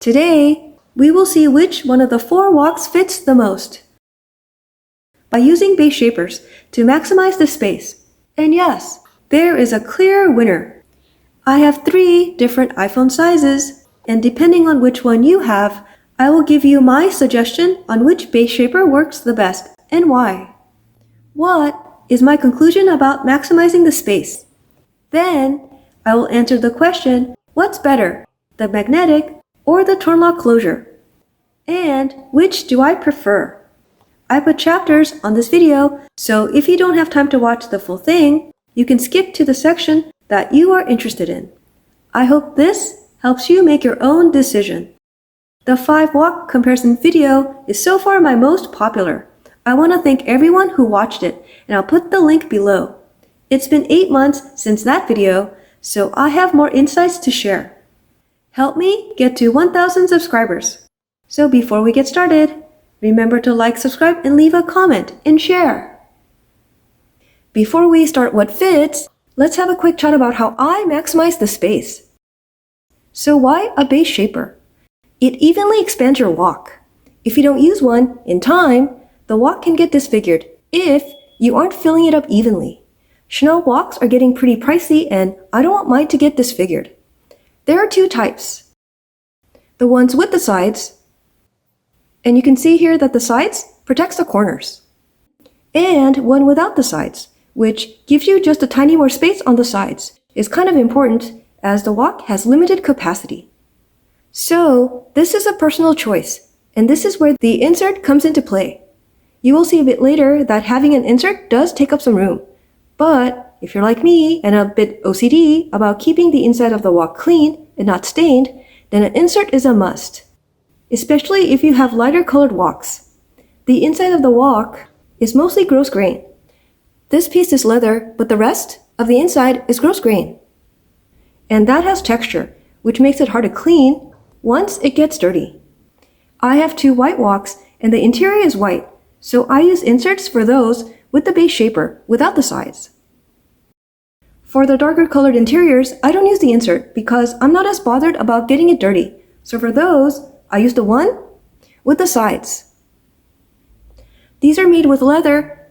Today, we will see which one of the 4 WOCs fits the most by using base shapers to maximize the space. And yes, there is a clear winner. I have 3 different iPhone sizes, and depending on which one you have, I will give you my suggestion on which base shaper works the best and why. What is my conclusion about maximizing the space? Then, I will answer the question, what's better, the magnetic or the Turnlock closure? And which do I prefer? I put chapters on this video, so if you don't have time to watch the full thing, you can skip to the section that you are interested in. I hope this helps you make your own decision. The 5 WOC comparison video is so far my most popular. I want to thank everyone who watched it, and I'll put the link below. It's been 8 months since that video, so I have more insights to share. Help me get to 1,000 subscribers. So before we get started, remember to like, subscribe, and leave a comment and share. Before we start what fits, let's have a quick chat about how I maximize the space. So why a base shaper? It evenly expands your WOC. If you don't use one in time, the WOC can get disfigured if you aren't filling it up evenly. Chanel WOCs are getting pretty pricey, and I don't want mine to get disfigured. There are 2 types. The ones with the sides, and you can see here that the sides protects the corners. And one without the sides, which gives you just a tiny more space on the sides, is kind of important as the WOC has limited capacity. So this is a personal choice, and this is where the insert comes into play. You will see a bit later that having an insert does take up some room. But if you're like me and a bit OCD about keeping the inside of the WOC clean and not stained, then an insert is a must. Especially if you have lighter colored WOCs. The inside of the WOC is mostly gross grain. This piece is leather, but the rest of the inside is gross grain. And that has texture, which makes it hard to clean once it gets dirty. I have 2 white WOCs, and the interior is white, so I use inserts for those with the base shaper without the sides. For the darker colored interiors, I don't use the insert because I'm not as bothered about getting it dirty. So for those, I use the one with the sides. These are made with leather,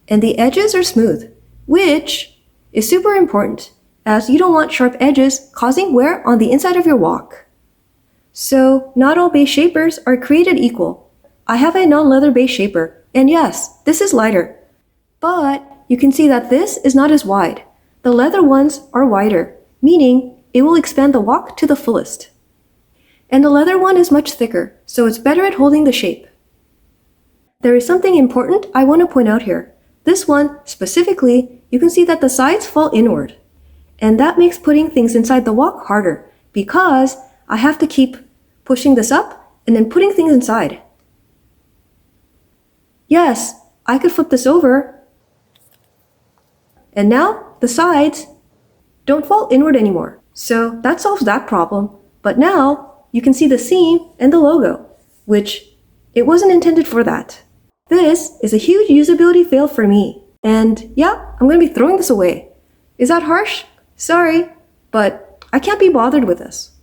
and the edges are smooth, which is super important as you don't want sharp edges causing wear on the inside of your WOC. So not all base shapers are created equal. I have a non-leather base shaper, and yes, this is lighter. But you can see that this is not as wide. The leather ones are wider, meaning it will expand the WOC to the fullest. And the leather one is much thicker, so it's better at holding the shape. There is something important I want to point out here. This one, specifically, you can see that the sides fall inward. And that makes putting things inside the WOC harder, because I have to keep pushing this up and then putting things inside. Yes, I could flip this over, and now the sides don't fall inward anymore. So that solves that problem. But now you can see the seam and the logo, which it wasn't intended for that. This is a huge usability fail for me. And yeah, I'm going to be throwing this away. Is that harsh? Sorry, but I can't be bothered with this.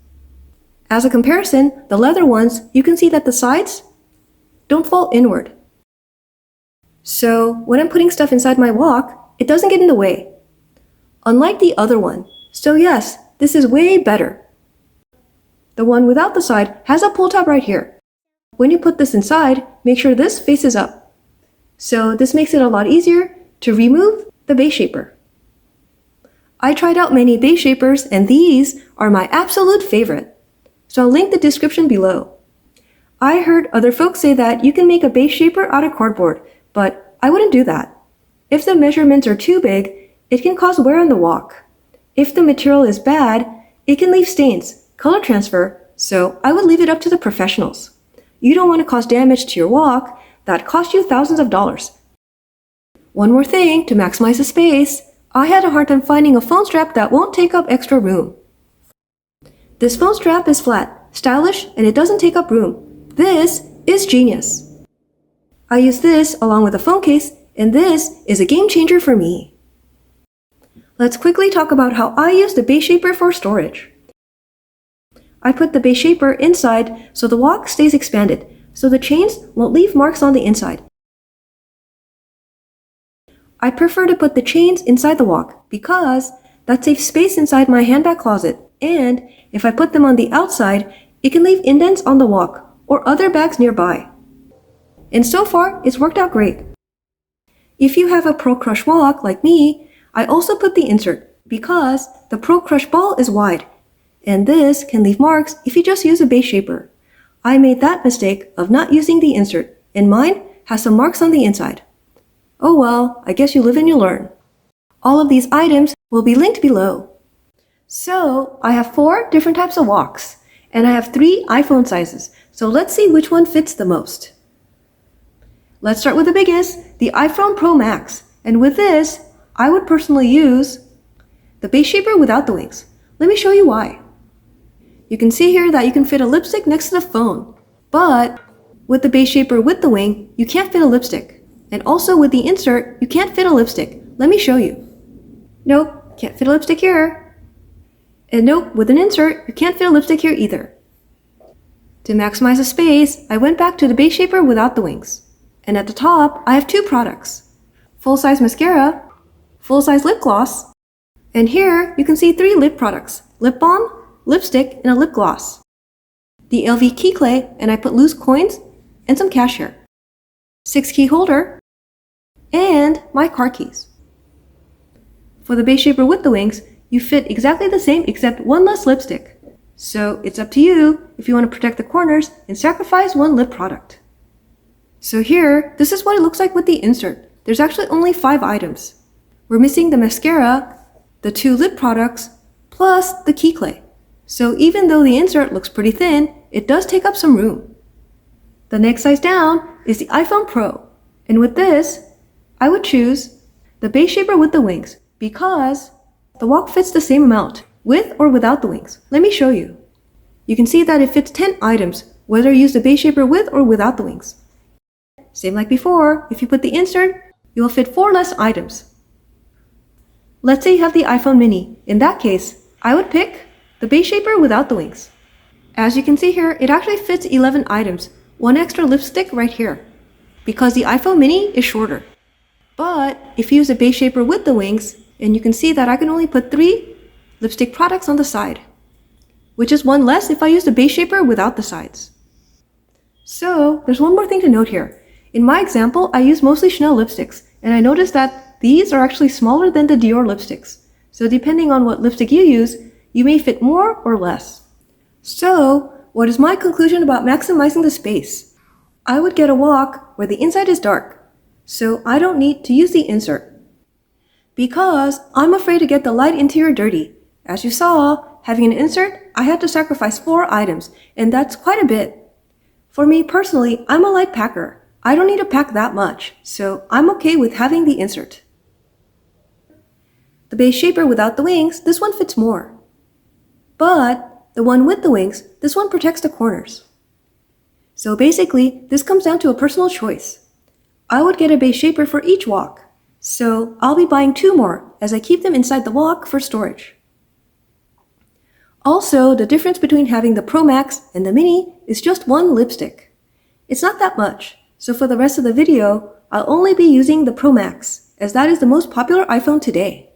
As a comparison, the leather ones, you can see that the sides don't fall inward. So when I'm putting stuff inside my WOC, it doesn't get in the way. Unlike the other one. So yes, this is way better. The one without the side has a pull tab right here. When you put this inside, make sure this faces up. So this makes it a lot easier to remove the base shaper. I tried out many base shapers, and these are my absolute favorite. So I'll link the description below. I heard other folks say that you can make a base shaper out of cardboard, but I wouldn't do that. If the measurements are too big, it can cause wear on the WOC. If the material is bad, it can leave stains, color transfer, so I would leave it up to the professionals. You don't want to cause damage to your WOC that cost you thousands of dollars. One more thing to maximize the space, I had a hard time finding a phone strap that won't take up extra room. This phone strap is flat, stylish, and it doesn't take up room. This is genius. I use this along with a phone case, and this is a game changer for me. Let's quickly talk about how I use the base shaper for storage. I put the base shaper inside so the WOC stays expanded, so the chains won't leave marks on the inside. I prefer to put the chains inside the WOC because that saves space inside my handbag closet, and if I put them on the outside, it can leave indents on the WOC or other bags nearby. And so far, it's worked out great. If you have a Pro Crush WOC like me, I also put the insert because the Pro Crush ball is wide, and this can leave marks if you just use a base shaper. I made that mistake of not using the insert, and mine has some marks on the inside. Oh well, I guess you live and you learn. All of these items will be linked below. So, I have 4 different types of WOCs, and I have 3 iPhone sizes, so let's see which one fits the most. Let's start with the biggest, the iPhone Pro Max, and with this, I would personally use the base shaper without the wings. Let me show you why. You can see here that you can fit a lipstick next to the phone, but with the base shaper with the wing, you can't fit a lipstick. And also with the insert, you can't fit a lipstick. Let me show you. Nope, can't fit a lipstick here. And nope, with an insert, you can't fit a lipstick here either. To maximize the space, I went back to the base shaper without the wings. And at the top, I have 2 products. Full-size mascara, full-size lip gloss, and here you can see 3 lip products, lip balm, lipstick, and a lip gloss. The LV key clay, and I put loose coins and some cash here. 6 key holder, and my car keys. For the base shaper with the wings, you fit exactly the same except 1 less lipstick. So it's up to you if you want to protect the corners and sacrifice 1 lip product. So here, this is what it looks like with the insert. There's actually only 5 items. We're missing the mascara, the 2 lip products, plus the key clay. So even though the insert looks pretty thin, it does take up some room. The next size down is the iPhone Pro. And with this, I would choose the base shaper with the wings because the WOC fits the same amount, with or without the wings. Let me show you. You can see that it fits 10 items, whether you use the base shaper with or without the wings. Same like before, if you put the insert, you will fit 4 less items. Let's say you have the iPhone mini. In that case, I would pick the base shaper without the wings. As you can see here, it actually fits 11 items, 1 extra lipstick right here, because the iPhone mini is shorter. But if you use a base shaper with the wings, and you can see that I can only put 3 lipstick products on the side, which is 1 less if I use the base shaper without the sides. So there's one more thing to note here. In my example, I use mostly Chanel lipsticks, and I noticed that these are actually smaller than the Dior lipsticks. So depending on what lipstick you use, you may fit more or less. So what is my conclusion about maximizing the space? I would get a WOC where the inside is dark, so I don't need to use the insert. Because I'm afraid to get the light interior dirty. As you saw, having an insert, I had to sacrifice 4 items, and that's quite a bit. For me personally, I'm a light packer. I don't need to pack that much, so I'm okay with having the insert. The base shaper without the wings, this one fits more. But the one with the wings, this one protects the corners. So basically, this comes down to a personal choice. I would get a base shaper for each WOC, so I'll be buying 2 more as I keep them inside the WOC for storage. Also, the difference between having the Pro Max and the Mini is just 1 lipstick. It's not that much, so for the rest of the video, I'll only be using the Pro Max, as that is the most popular iPhone today.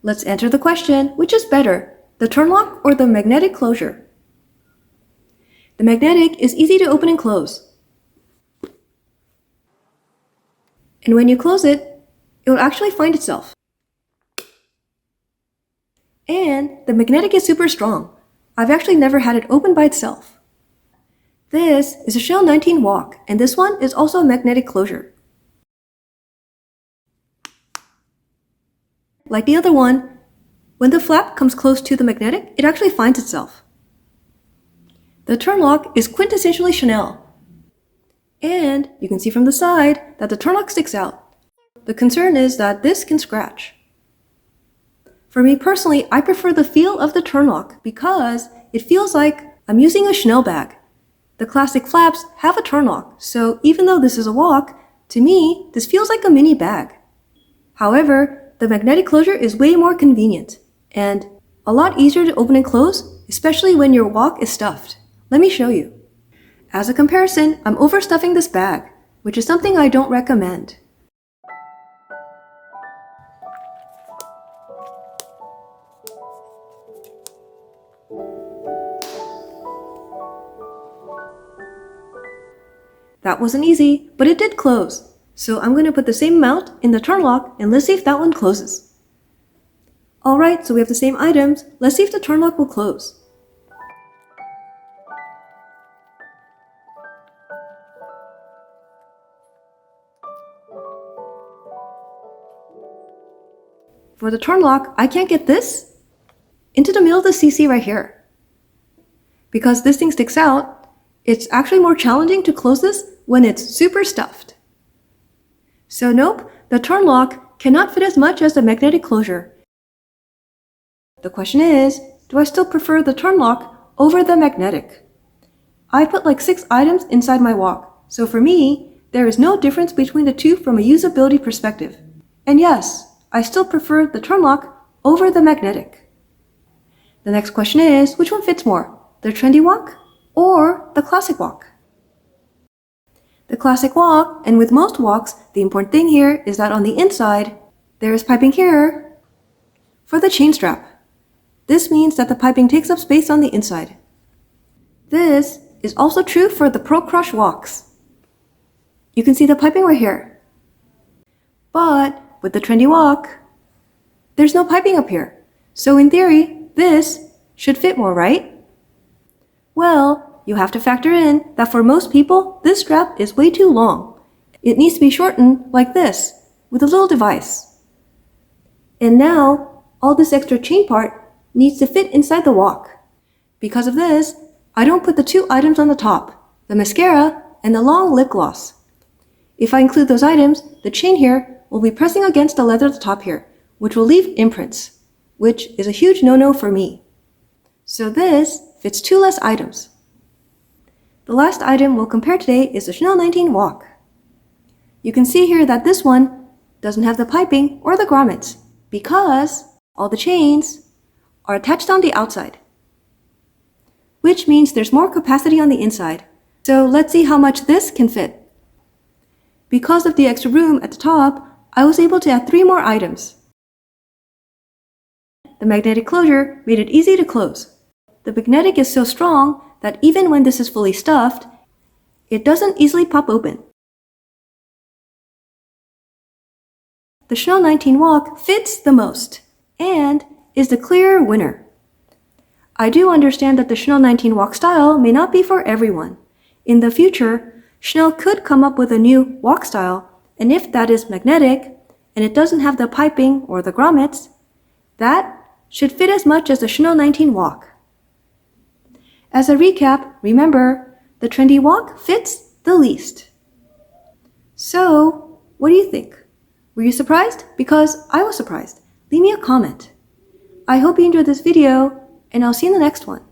Let's answer the question, which is better, the Turnlock or the magnetic closure? The magnetic is easy to open and close. And when you close it, it will actually find itself. And the magnetic is super strong. I've actually never had it open by itself. This is a Chanel 19 WOC, and this one is also a magnetic closure. Like the other one, when the flap comes close to the magnetic, it actually finds itself. The Turnlock is quintessentially Chanel. And you can see from the side that the Turnlock sticks out. The concern is that this can scratch. For me personally, I prefer the feel of the Turnlock because it feels like I'm using a Chanel bag. The classic flaps have a Turnlock, so even though this is a WOC, to me, this feels like a mini bag. However, the magnetic closure is way more convenient. And a lot easier to open and close, especially when your WOC is stuffed. Let me show you. As a comparison, I'm overstuffing this bag, which is something I don't recommend. That wasn't easy, but it did close. So I'm going to put the same amount in the Turnlock and let's see if that one closes. Alright, so we have the same items. Let's see if the Turnlock will close. For the Turnlock, I can't get this into the middle of the CC right here. Because this thing sticks out, it's actually more challenging to close this when it's super stuffed. So nope, the Turnlock cannot fit as much as the magnetic closure. The question is, do I still prefer the Turnlock over the magnetic? I put like 6 items inside my WOC, so for me, there is no difference between the two from a usability perspective. And yes, I still prefer the Turnlock over the magnetic. The next question is, which one fits more, the Trendy WOC or the Classic WOC? The Classic WOC, and with most WOCs, the important thing here is that on the inside, there is piping here for the chain strap. This means that the piping takes up space on the inside. This is also true for the Pro Crush WOCs. You can see the piping right here. But with the Trendy WOC, there's no piping up here. So in theory, this should fit more, right? Well, you have to factor in that for most people, this strap is way too long. It needs to be shortened like this, with a little device. And now, all this extra chain part needs to fit inside the WOC. Because of this, I don't put the 2 items on the top, the mascara and the long lip gloss. If I include those items, the chain here will be pressing against the leather at the top here, which will leave imprints, which is a huge no-no for me. So this fits 2 less items. The last item we'll compare today is the Chanel 19 WOC. You can see here that this one doesn't have the piping or the grommets because all the chains are attached on the outside, which means there's more capacity on the inside. So let's see how much this can fit. Because of the extra room at the top, I was able to add 3 more items. The magnetic closure made it easy to close. The magnetic is so strong that even when this is fully stuffed, it doesn't easily pop open. The Chanel 19 WOC fits the most and is the clear winner. I do understand that the Chanel 19 WOC style may not be for everyone. In the future, Chanel could come up with a new WOC style, and if that is magnetic and it doesn't have the piping or the grommets, that should fit as much as the Chanel 19 WOC. As a recap, remember, the Trendy WOC fits the least. So, what do you think? Were you surprised? Because I was surprised. Leave me a comment. I hope you enjoyed this video, and I'll see you in the next one.